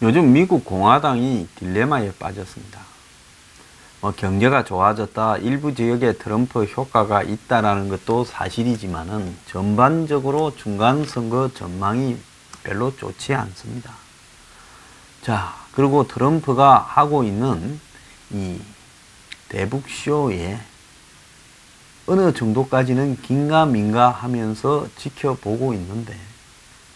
요즘 미국 공화당이 딜레마에 빠졌습니다. 경제가 좋아졌다, 일부 지역에 트럼프 효과가 있다라는 것도 사실이지만은 전반적으로 중간선거 전망이 별로 좋지 않습니다. 자, 그리고 트럼프가 하고 있는 이 대북쇼에 어느 정도까지는 긴가민가 하면서 지켜보고 있는데,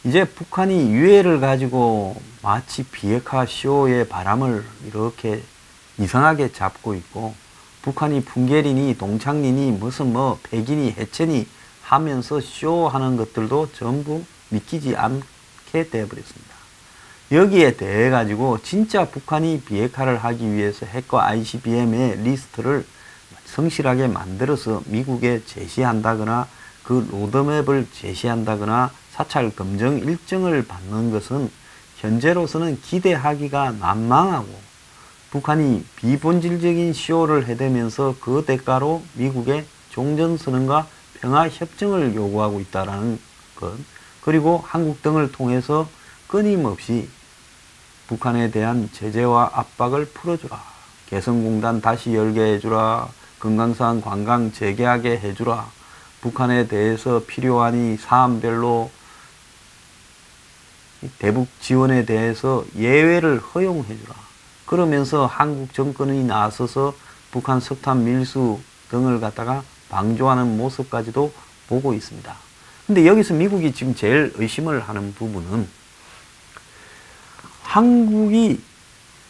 이제 북한이 유해를 가지고 마치 비핵화 쇼의 바람을 이렇게 이상하게 잡고 있고, 북한이 풍계리니 동창리니 무슨 백이니 해체니 하면서 쇼하는 것들도 전부 믿기지 않게 되어버렸습니다. 여기에 대해 가지고 진짜 북한이 비핵화를 하기 위해서 핵과 ICBM의 리스트를 성실하게 만들어서 미국에 제시한다거나 그 로드맵을 제시한다거나 사찰 검증 일정을 받는 것은 현재로서는 기대하기가 난망하고, 북한이 비본질적인 쇼를 해대면서 그 대가로 미국의 종전선언과 평화협정을 요구하고 있다는 것, 그리고 한국 등을 통해서 끊임없이 북한에 대한 제재와 압박을 풀어주라, 개성공단 다시 열게 해주라, 금강산 관광 재개하게 해주라, 북한에 대해서 필요하니 사안별로 대북 지원에 대해서 예외를 허용해주라, 그러면서 한국 정권이 나서서 북한 석탄 밀수 등을 갖다가 방조하는 모습까지도 보고 있습니다. 근데 여기서 미국이 지금 제일 의심을 하는 부분은, 한국이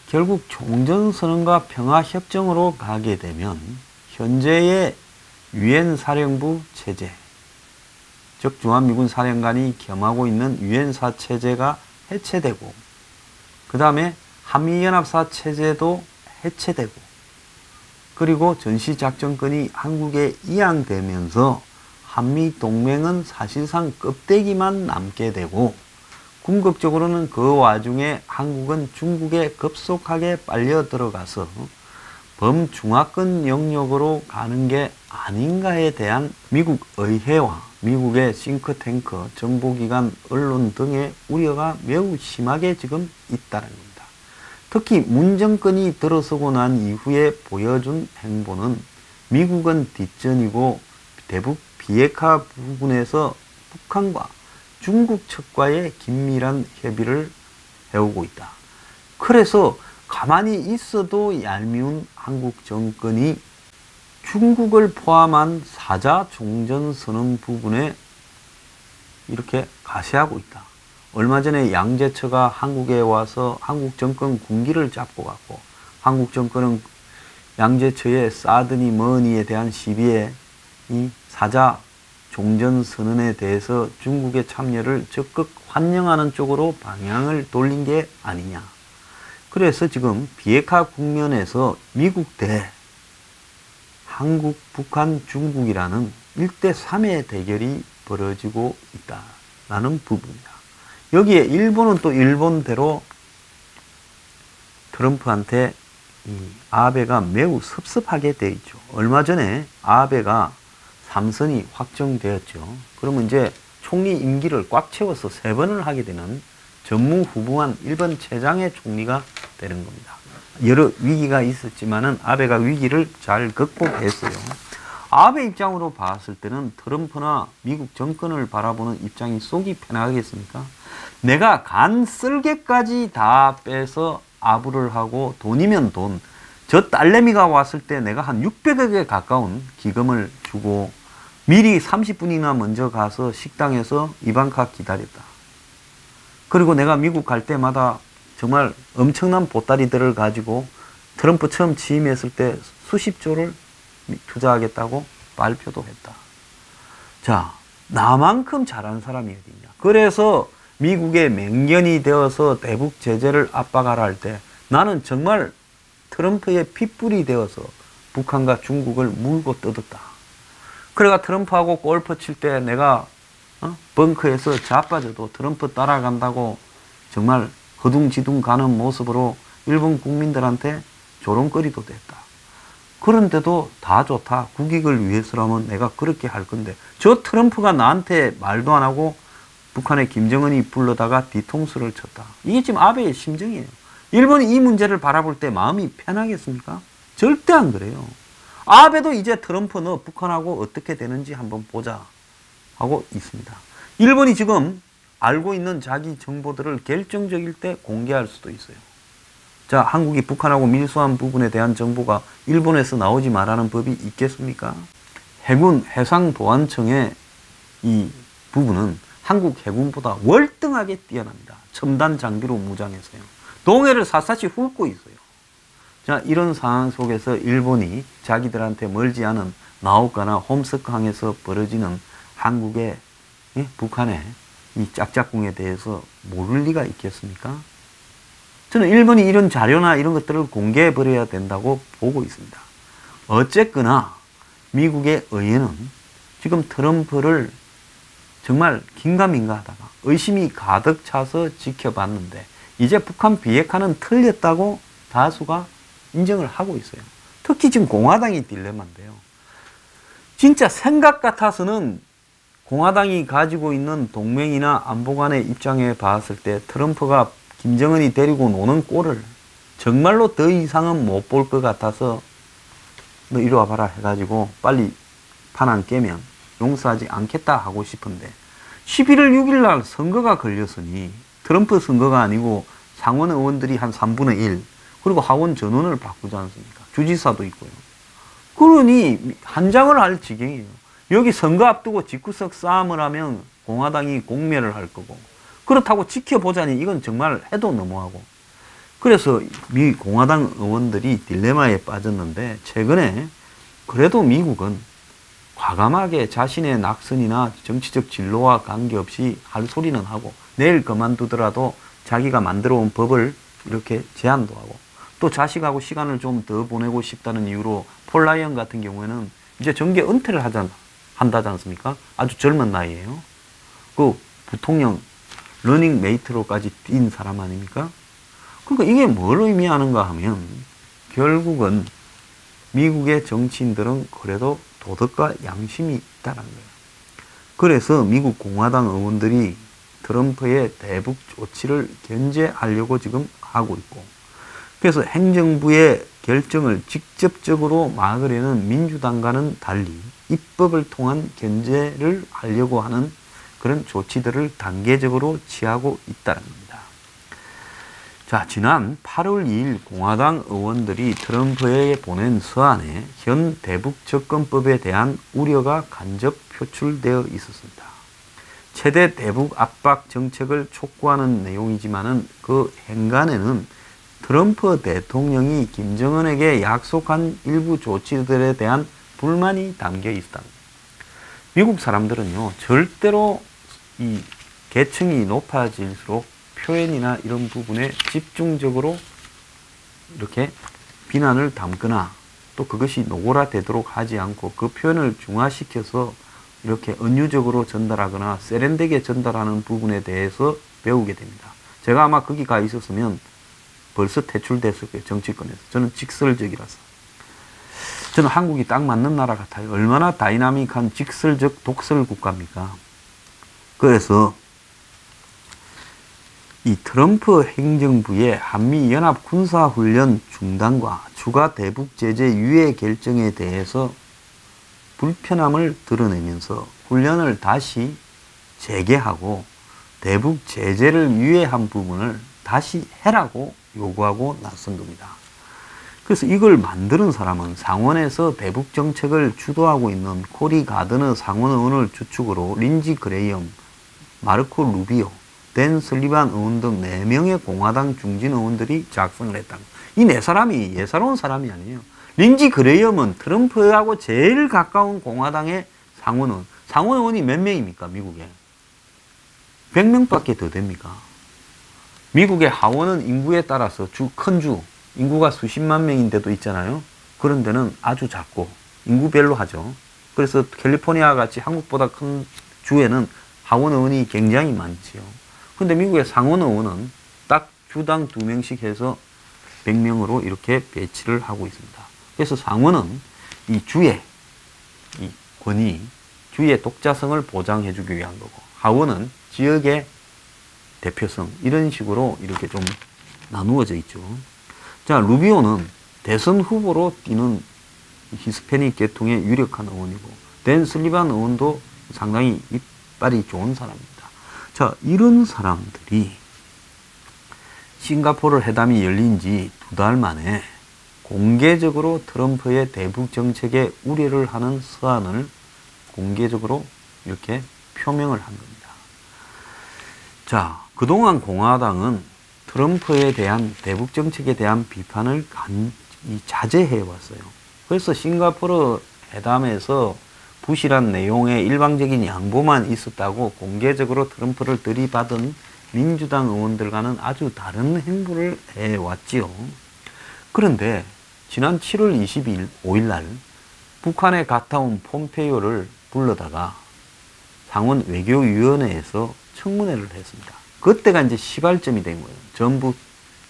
결국 종전선언과 평화협정으로 가게 되면 현재의 유엔 사령부 체제, 즉 주한미군 사령관이 겸하고 있는 유엔사 체제가 해체되고, 그 다음에 한미연합사 체제도 해체되고, 그리고 전시작전권이 한국에 이양되면서 한미동맹은 사실상 껍데기만 남게 되고, 궁극적으로는 그 와중에 한국은 중국에 급속하게 빨려 들어가서 범중화권 영역으로 가는 게 아닌가에 대한 미국 의회와 미국의 싱크탱크, 정보기관, 언론 등의 우려가 매우 심하게 지금 있다는 겁니다. 특히 문 정권이 들어서고 난 이후에 보여준 행보는 미국은 뒷전이고 대북 비핵화 부분에서 북한과 중국 측과의 긴밀한 협의를 해오고 있다. 그래서 가만히 있어도 얄미운 한국 정권이 중국을 포함한 사자 종전선언 부분에 이렇게 가세하고 있다. 얼마 전에 양제처가 한국에 와서 한국 정권 군기를 잡고 갔고, 한국 정권은 양제처의 사드니 머니에 대한 시비에 이 사자 종전선언에 대해서 중국의 참여를 적극 환영하는 쪽으로 방향을 돌린 게 아니냐. 그래서 지금 비핵화 국면에서 미국 대 한국, 북한, 중국이라는 1대3의 대결이 벌어지고 있다라는 부분입니다. 여기에 일본은 또 일본대로 트럼프한테 이 아베가 매우 섭섭하게 돼 있죠. 얼마 전에 아베가 3선이 확정되었죠. 그러면 이제 총리 임기를 꽉 채워서 3번을 하게 되는 전무후무한 일본 최장의 총리가 되는 겁니다. 여러 위기가 있었지만은 아베가 위기를 잘 극복했어요. 아베 입장으로 봤을 때는 트럼프나 미국 정권을 바라보는 입장이 속이 편하겠습니까? 내가 간 쓸개까지 다 빼서 아부를 하고, 돈이면 돈, 저 딸내미가 왔을 때 내가 한 600억에 가까운 기금을 주고 미리 30분이나 먼저 가서 식당에서 이방카 기다렸다. 그리고 내가 미국 갈 때마다 정말 엄청난 보따리들을 가지고 트럼프 처음 취임했을 때 수십조를 투자하겠다고 발표도 했다. 자, 나만큼 잘한 사람이 어디냐. 그래서 미국의 맹견이 되어서 대북 제재를 압박하라 할 때 나는 정말 트럼프의 핏불이 되어서 북한과 중국을 물고 뜯었다. 그래가 트럼프하고 골프 칠 때 내가 벙커에서 자빠져도 트럼프 따라간다고 정말 허둥지둥 가는 모습으로 일본 국민들한테 조롱거리도 됐다. 그런데도 다 좋다. 국익을 위해서라면 내가 그렇게 할 건데, 저 트럼프가 나한테 말도 안 하고 북한의 김정은이 불러다가 뒤통수를 쳤다. 이게 지금 아베의 심정이에요. 일본이 이 문제를 바라볼 때 마음이 편하겠습니까? 절대 안 그래요. 아베도 이제 트럼프 너 북한하고 어떻게 되는지 한번 보자 하고 있습니다. 일본이 지금 알고 있는 자기 정보들을 결정적일 때 공개할 수도 있어요. 자, 한국이 북한하고 밀수한 부분에 대한 정보가 일본에서 나오지 말라는 법이 있겠습니까? 해군 해상보안청의 이 부분은 한국 해군보다 월등하게 뛰어납니다. 첨단 장비로 무장해서요. 동해를 샅샅이 훑고 있어요. 자, 이런 상황 속에서 일본이 자기들한테 멀지 않은 나우카나 홈스크항에서 벌어지는 한국의, 북한의 이 짝짝꿍에 대해서 모를 리가 있겠습니까? 저는 일본이 이런 자료나 이런 것들을 공개해버려야 된다고 보고 있습니다. 어쨌거나 미국의 의회는 지금 트럼프를 정말 긴가민가 하다가 의심이 가득 차서 지켜봤는데 이제 북한 비핵화는 틀렸다고 다수가 인정을 하고 있어요. 특히 지금 공화당이 딜레마인데요. 진짜 생각 같아서는 공화당이 가지고 있는 동맹이나 안보관의 입장에 봤을 때 트럼프가 김정은이 데리고 노는 꼴을 정말로 더 이상은 못 볼 것 같아서 너 이리 와봐라 해가지고 빨리 판 안 깨면 용서하지 않겠다 하고 싶은데 11월 6일 날 선거가 걸렸으니 트럼프 선거가 아니고 상원 의원들이 한 3분의 1 그리고 하원 전원을 바꾸지 않습니까? 주지사도 있고요. 그러니 한장을 할 지경이에요. 여기 선거 앞두고 집구석 싸움을 하면 공화당이 공멸을 할 거고 그렇다고 지켜보자니 이건 정말 해도 너무하고 그래서 미 공화당 의원들이 딜레마에 빠졌는데 최근에 그래도 미국은 과감하게 자신의 낙선이나 정치적 진로와 관계없이 할 소리는 하고 내일 그만두더라도 자기가 만들어 온 법을 이렇게 제안도 하고 또 자식하고 시간을 좀 더 보내고 싶다는 이유로 폴 라이언 같은 경우에는 이제 정계 은퇴를 한다지 않습니까? 아주 젊은 나이에요. 그 부통령 러닝 메이트로까지 뛴 사람 아닙니까? 그러니까 이게 뭘 의미하는가 하면 결국은 미국의 정치인들은 그래도 도덕과 양심이 있다는 거예요. 그래서 미국 공화당 의원들이 트럼프의 대북 조치를 견제하려고 지금 하고 있고 그래서 행정부의 결정을 직접적으로 막으려는 민주당과는 달리 입법을 통한 견제를 하려고 하는 그런 조치들을 단계적으로 취하고 있다는 겁니다. 자, 지난 8월 2일 공화당 의원들이 트럼프에게 보낸 서한에 현 대북 접근법에 대한 우려가 간접 표출되어 있었습니다. 최대 대북 압박 정책을 촉구하는 내용이지만은 그 행간에는 트럼프 대통령이 김정은에게 약속한 일부 조치들에 대한 불만이 담겨 있다. 미국 사람들은요, 절대로 이 계층이 높아질수록 표현이나 이런 부분에 집중적으로 이렇게 비난을 담거나 또 그것이 노골화되도록 하지 않고 그 표현을 중화시켜서 이렇게 은유적으로 전달하거나 세련되게 전달하는 부분에 대해서 배우게 됩니다. 제가 아마 거기 가 있었으면 벌써 퇴출됐을 거예요. 정치권에서. 저는 직설적이라서. 저는 한국이 딱 맞는 나라 같아요. 얼마나 다이나믹한 직설적 독설 국가입니까? 그래서 이 트럼프 행정부의 한미연합 군사훈련 중단과 추가 대북 제재 유예 결정에 대해서 불편함을 드러내면서 훈련을 다시 재개하고 대북 제재를 유예한 부분을 다시 해라고 요구하고 나선 겁니다. 그래서 이걸 만드는 사람은 상원에서 대북 정책을 주도하고 있는 코리 가드너 상원의원을 주축으로 린지 그레이엄, 마르코 루비오, 댄 설리반 의원 등 4명의 공화당 중진 의원들이 작성을 했다. 이 4사람이 예사로운 사람이 아니에요. 린지 그레이엄은 트럼프하고 제일 가까운 공화당의 상원의원. 상원의원이 몇 명입니까, 미국에? 100명밖에 더 됩니까? 미국의 하원은 인구에 따라서 큰 주, 인구가 수십만 명인 데도 있잖아요. 그런 데는 아주 작고 인구별로 하죠. 그래서 캘리포니아 같이 한국보다 큰 주에는 하원 의원이 굉장히 많지요. 근데 미국의 상원 의원은 딱 주당 2명씩 해서 100명으로 이렇게 배치를 하고 있습니다. 그래서 상원은 이 주의 이 권위, 주의 독자성을 보장해주기 위한 거고, 하원은 지역의 대표성, 이런 식으로 이렇게 좀 나누어져 있죠. 자, 루비오는 대선 후보로 뛰는 히스패닉 계통의 유력한 의원이고, 댄 술리반 의원도 상당히 이빨이 좋은 사람입니다. 자, 이런 사람들이 싱가포르 회담이 열린 지 2달 만에 공개적으로 트럼프의 대북 정책에 우려를 하는 서한을 공개적으로 이렇게 표명을 한 겁니다. 자, 그동안 공화당은 트럼프에 대한 대북 정책에 대한 비판을 자제해 왔어요. 그래서 싱가포르 회담에서 부실한 내용의 일방적인 양보만 있었다고 공개적으로 트럼프를 들이받은 민주당 의원들과는 아주 다른 행보를 해왔지요. 그런데 지난 7월 5일 날 북한에 갔다 온 폼페이오를 불러다가 상원 외교위원회에서 청문회를 했습니다. 그때가 이제 시발점이 된 거예요. 전부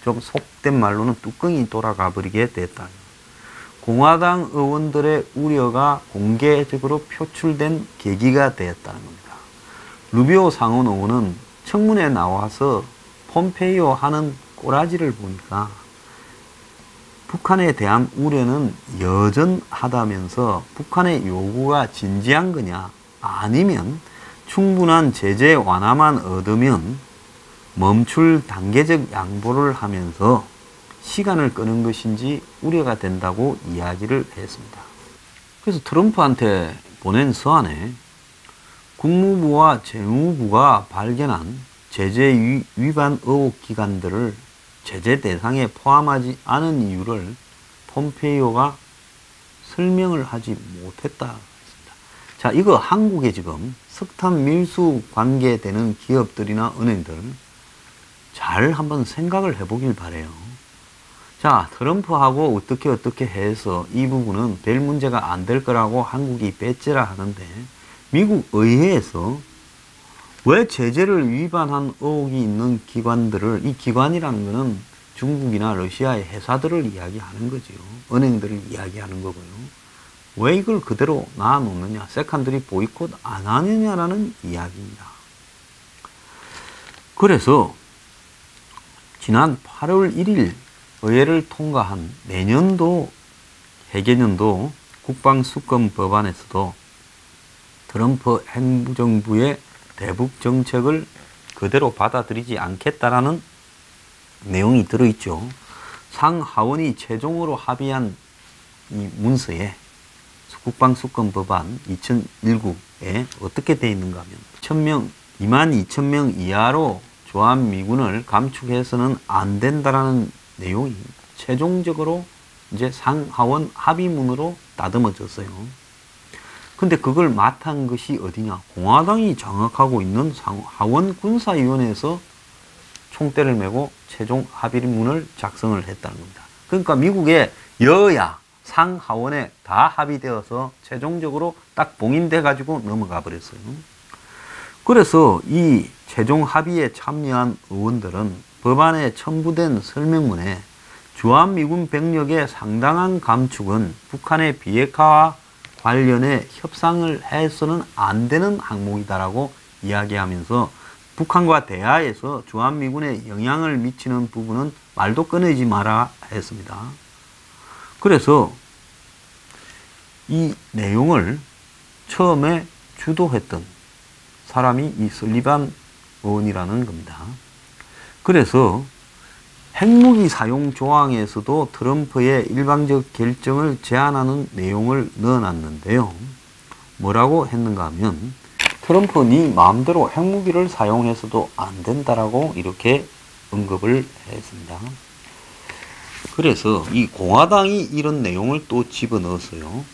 좀 속된 말로는 뚜껑이 돌아가 버리게 됐다. 공화당 의원들의 우려가 공개적으로 표출된 계기가 되었다는 겁니다. 루비오 상원 의원은 청문회에 나와서 폼페이오 하는 꼬라지를 보니까 북한에 대한 우려는 여전하다면서 북한의 요구가 진지한 거냐, 아니면 충분한 제재 완화만 얻으면 멈출 단계적 양보를 하면서 시간을 끄는 것인지 우려가 된다고 이야기를 했습니다. 그래서 트럼프한테 보낸 서한에 국무부와 재무부가 발견한 제재 위반 의혹 기관들을 제재 대상에 포함하지 않은 이유를 폼페이오가 설명을 하지 못했다 했습니다. 자, 이거 한국에 지금 석탄 밀수 관계되는 기업들이나 은행들 잘 한번 생각을 해보길 바래요. 자, 트럼프하고 어떻게 해서 이 부분은 별 문제가 안 될 거라고 한국이 배째라 하는데, 미국 의회에서 왜 제재를 위반한 의혹이 있는 기관들을, 이 기관이라는 것은 중국이나 러시아의 회사들을 이야기하는 거지요. 은행들을 이야기하는 거고요. 왜 이걸 그대로 놔놓느냐, 세컨드리 보이콧 안 하느냐라는 이야기입니다. 그래서 지난 8월 1일 의회를 통과한 내년도 해계년도 국방수권 법안에서도 트럼프 행정부의 대북 정책을 그대로 받아들이지 않겠다라는 내용이 들어있죠. 상하원이 최종으로 합의한 이 문서에 국방수권 법안 2019에 어떻게 되어 있는가 하면 22,000명 이하로 주한미군을 감축해서는 안 된다라는 내용이 최종적으로 이제 상하원 합의문으로 다듬어졌어요. 근데 그걸 맡은 것이 어디냐? 공화당이 장악하고 있는 하원 군사위원회에서 총대를 메고 최종 합의문을 작성을 했다는 겁니다. 그러니까 미국의 여야 상하원에 다 합의되어서 최종적으로 딱 봉인돼 가지고 넘어가 버렸어요. 그래서 이 최종 합의에 참여한 의원들은 법안에 첨부된 설명문에 주한미군 병력의 상당한 감축은 북한의 비핵화와 관련해 협상을 해서는 안 되는 항목이다라고 이야기하면서 북한과 대화에서 주한미군에 영향을 미치는 부분은 말도 꺼내지 마라 했습니다. 그래서 이 내용을 처음에 주도했던 사람이 이 설리반 의원이라는 겁니다. 그래서 핵무기 사용 조항에서도 트럼프의 일방적 결정을 제한하는 내용을 넣어놨는데요. 뭐라고 했는가 하면 트럼프 네 마음대로 핵무기를 사용해서도 안 된다라고 이렇게 언급을 했습니다. 그래서 이 공화당이 이런 내용을 또 집어넣었어요.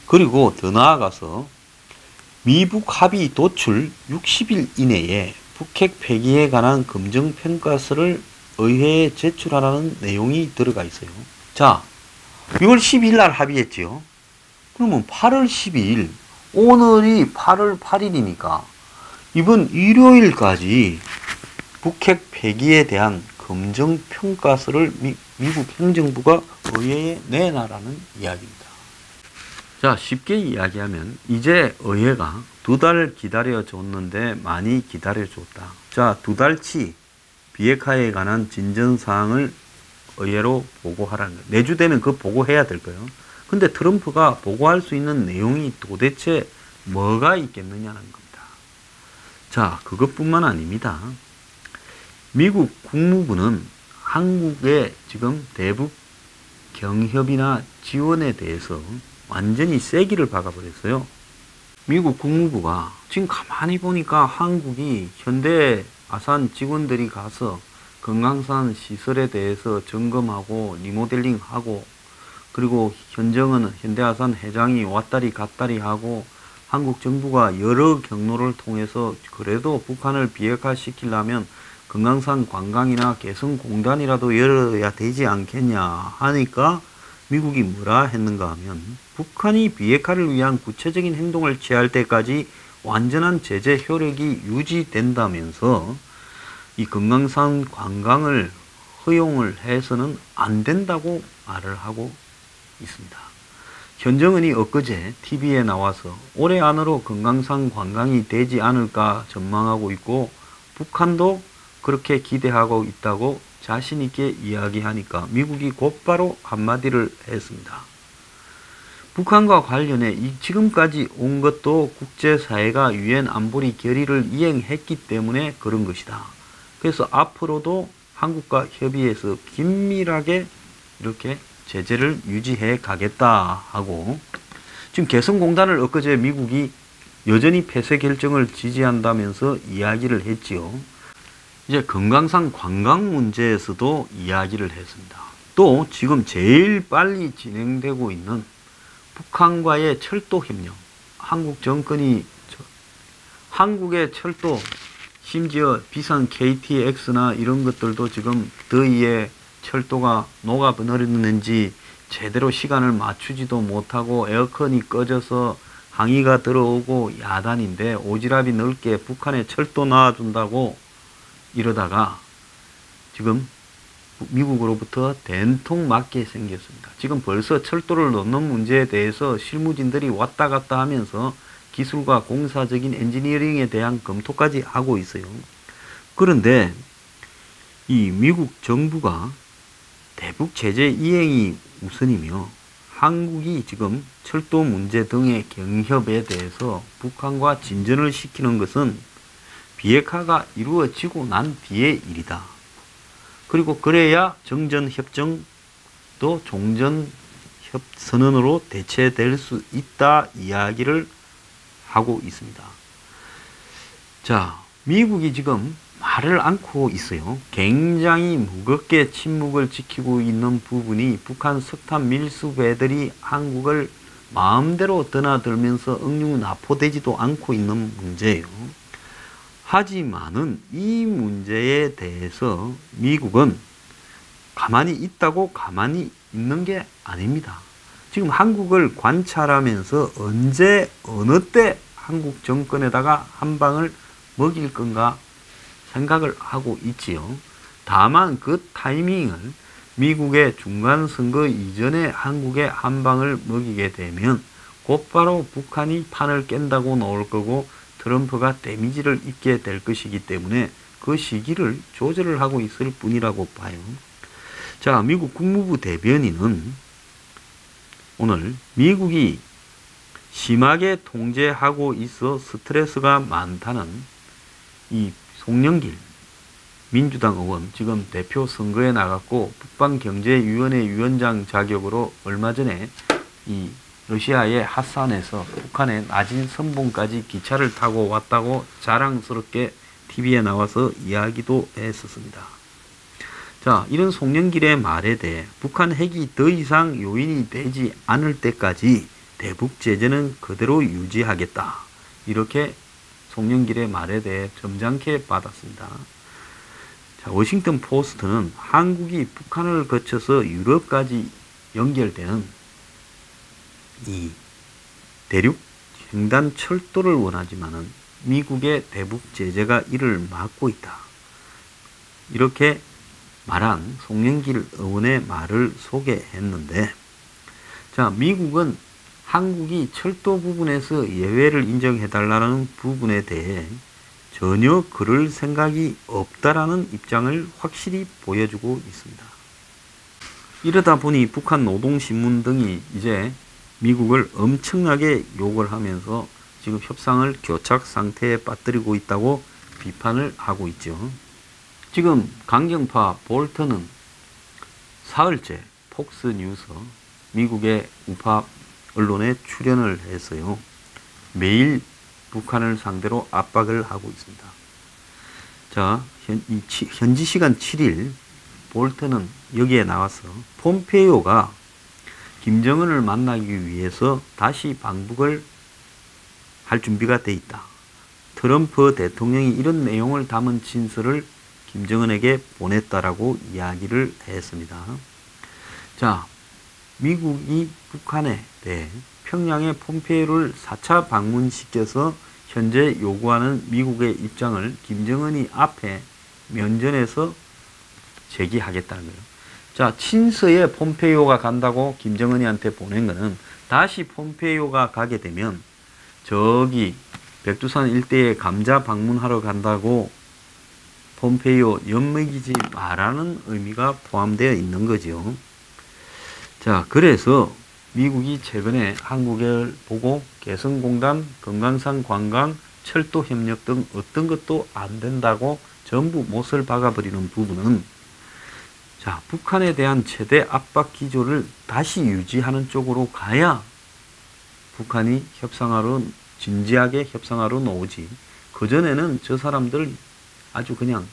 그리고 더 나아가서 미북 합의 도출 60일 이내에 북핵 폐기에 관한 검증평가서를 의회에 제출하라는 내용이 들어가 있어요. 자, 6월 12일 날 합의했지요. 그러면 8월 12일, 오늘이 8월 8일이니까 이번 일요일까지 북핵 폐기에 대한 검증평가서를 미국 행정부가 의회에 내놔라는 이야기입니다. 자, 쉽게 이야기하면 이제 의회가 2달 기다려줬는데 많이 기다려줬다. 자, 2달치 비핵화에 관한 진전사항을 의회로 보고하라는 거예요. 내주 되면 그거 보고해야 될 거예요. 근데 트럼프가 보고할 수 있는 내용이 도대체 뭐가 있겠느냐는 겁니다. 자, 그것뿐만 아닙니다. 미국 국무부는 한국의 지금 대북 경협이나 지원에 대해서 완전히 쐐기를 박아버렸어요. 미국 국무부가 지금 가만히 보니까 한국이 현대 아산 직원들이 가서 금강산 시설에 대해서 점검하고 리모델링하고, 그리고 현정은 현대아산 회장이 왔다리 갔다리 하고, 한국 정부가 여러 경로를 통해서 그래도 북한을 비핵화시키려면 금강산 관광이나 개성공단이라도 열어야 되지 않겠냐 하니까 미국이 뭐라 했는가 하면, 북한이 비핵화를 위한 구체적인 행동을 취할 때까지 완전한 제재 효력이 유지된다면서 이 금강산 관광을 허용을 해서는 안 된다고 말을 하고 있습니다. 현정은이 엊그제 TV에 나와서 올해 안으로 금강산 관광이 되지 않을까 전망하고 있고, 북한도 그렇게 기대하고 있다고 자신 있게 이야기하니까 미국이 곧바로 한마디를 했습니다. 북한과 관련해 지금까지 온 것도 국제사회가 유엔 안보리 결의를 이행했기 때문에 그런 것이다. 그래서 앞으로도 한국과 협의해서 긴밀하게 이렇게 제재를 유지해 가겠다 하고, 지금 개성공단을 엊그제 미국이 여전히 폐쇄 결정을 지지한다면서 이야기를 했지요. 이제 금강산 관광 문제에서도 이야기를 했습니다. 또 지금 제일 빨리 진행되고 있는 북한과의 철도 협력, 한국 정권이 한국의 철도, 심지어 비싼 KTX나 이런 것들도 지금 더위에 철도가 녹아버렸는지 제대로 시간을 맞추지도 못하고 에어컨이 꺼져서 항의가 들어오고 야단인데, 오지랖이 넓게 북한에 철도 놔준다고 이러다가 지금 미국으로부터 된통 맞게 생겼습니다. 지금 벌써 철도를 놓는 문제에 대해서 실무진들이 왔다 갔다 하면서 기술과 공사적인 엔지니어링에 대한 검토까지 하고 있어요. 그런데 이 미국 정부가 대북 제재 이행이 우선이며, 한국이 지금 철도 문제 등의 경협에 대해서 북한과 진전을 시키는 것은 비핵화가 이루어지고 난 뒤의 일이다. 그리고 그래야 정전협정도 종전선언으로 대체될 수 있다 이야기를 하고 있습니다. 자, 미국이 지금 말을 않고 있어요. 굉장히 무겁게 침묵을 지키고 있는 부분이 북한 석탄 밀수배들이 한국을 마음대로 드나들면서 억류납포되지도 않고 있는 문제예요. 하지만은 이 문제에 대해서 미국은 가만히 있다고 가만히 있는 게 아닙니다. 지금 한국을 관찰하면서 언제 어느 때 한국 정권에다가 한 방을 먹일 건가 생각을 하고 있지요. 다만 그 타이밍을 미국의 중간선거 이전에 한국에 한 방을 먹이게 되면 곧바로 북한이 판을 깬다고 나올 거고, 트럼프가 데미지를 입게 될 것이기 때문에 그 시기를 조절을 하고 있을 뿐이라고 봐요. 자, 미국 국무부 대변인은 오늘 미국이 심하게 통제하고 있어 스트레스가 많다는 이 송영길 민주당 의원, 지금 대표 선거에 나갔고 북방경제위원회 위원장 자격으로 얼마 전에 이 러시아의 하산에서 북한의 낮은 선봉까지 기차를 타고 왔다고 자랑스럽게 TV에 나와서 이야기도 했었습니다. 자, 이런 송영길의 말에 대해 북한 핵이 더 이상 요인이 되지 않을 때까지 대북 제재는 그대로 유지하겠다, 이렇게 송영길의 말에 대해 점잖게 받았습니다. 자, 워싱턴 포스트는 한국이 북한을 거쳐서 유럽까지 연결되는 이 대륙 횡단 철도를 원하지만은 미국의 대북 제재가 이를 막고 있다, 이렇게 말한 송영길 의원의 말을 소개했는데, 자, 미국은 한국이 철도 부분에서 예외를 인정해달라는 부분에 대해 전혀 그럴 생각이 없다라는 입장을 확실히 보여주고 있습니다. 이러다 보니 북한 노동신문 등이 이제 미국을 엄청나게 욕을 하면서 지금 협상을 교착 상태에 빠뜨리고 있다고 비판을 하고 있죠. 지금 강경파 볼턴은 사흘째 폭스뉴스 미국의 우파 언론에 출연을 해서요. 매일 북한을 상대로 압박을 하고 있습니다. 자, 현지 시간 7일 볼턴은 여기에 나와서 폼페이오가 김정은을 만나기 위해서 다시 방북을 할 준비가 돼 있다. 트럼프 대통령이 이런 내용을 담은 진술을 김정은에게 보냈다라고 이야기를 했습니다. 자, 미국이 북한에 대해 평양의 폼페이오를 4차 방문시켜서 현재 요구하는 미국의 입장을 김정은이 앞에 면전에서 제기하겠다는 거예요. 자, 친서에 폼페이오가 간다고 김정은이한테 보낸 거는 다시 폼페이오가 가게 되면 저기 백두산 일대에 감자 방문하러 간다고 폼페이오 엿먹이지 마라는 의미가 포함되어 있는 거죠. 자, 그래서 미국이 최근에 한국을 보고 개성공단, 금강산 관광, 철도 협력 등 어떤 것도 안 된다고 전부 못을 박아버리는 부분은 자, 북한에 대한 최대 압박 기조를 다시 유지하는 쪽으로 가야 북한이 협상하러 진지하게 협상하러 나오지. 그전에는 저 사람들 아주 그냥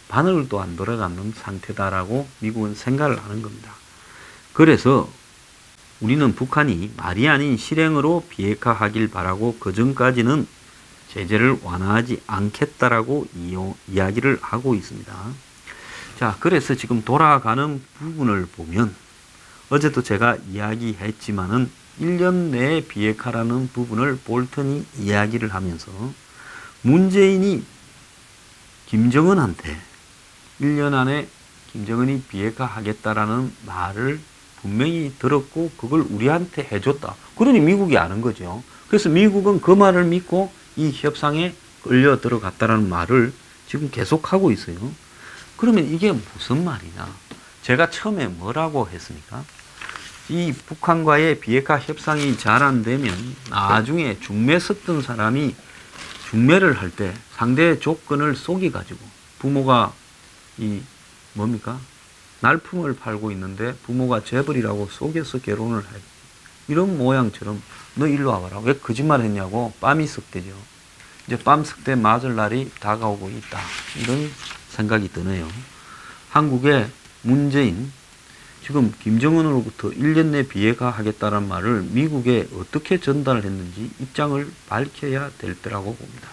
바늘도 안 돌아가는 상태다라고 미국은 생각을 하는 겁니다. 그래서 우리는 북한이 말이 아닌 실행으로 비핵화하길 바라고 그전까지는 제재를 완화하지 않겠다라고 이야기를 하고 있습니다. 자, 그래서 지금 돌아가는 부분을 보면 어제도 제가 이야기했지만은 1년 내에 비핵화라는 부분을 볼턴이 이야기를 하면서 문재인이 김정은한테 1년 안에 김정은이 비핵화하겠다라는 말을 분명히 들었고 그걸 우리한테 해줬다. 그러니 미국이 아는 거죠. 그래서 미국은 그 말을 믿고 이 협상에 끌려 들어갔다라는 말을 지금 계속하고 있어요. 그러면 이게 무슨 말이냐? 제가 처음에 뭐라고 했습니까? 이 북한과의 비핵화 협상이 잘 안 되면 나중에 중매 섰던 사람이 중매를 할 때 상대의 조건을 속여가지고 부모가 이 뭡니까? 날품을 팔고 있는데 부모가 재벌이라고 속여서 결혼을 해. 이런 모양처럼 너 일로 와봐라. 왜 거짓말 했냐고 빰이 썩대죠. 이제 빰 썩대 맞을 날이 다가오고 있다. 이런 생각이 드네요. 한국의 문재인 지금 김정은으로부터 1년 내 비핵화하겠다는 말을 미국에 어떻게 전달을 했는지 입장을 밝혀야 될 때라고 봅니다.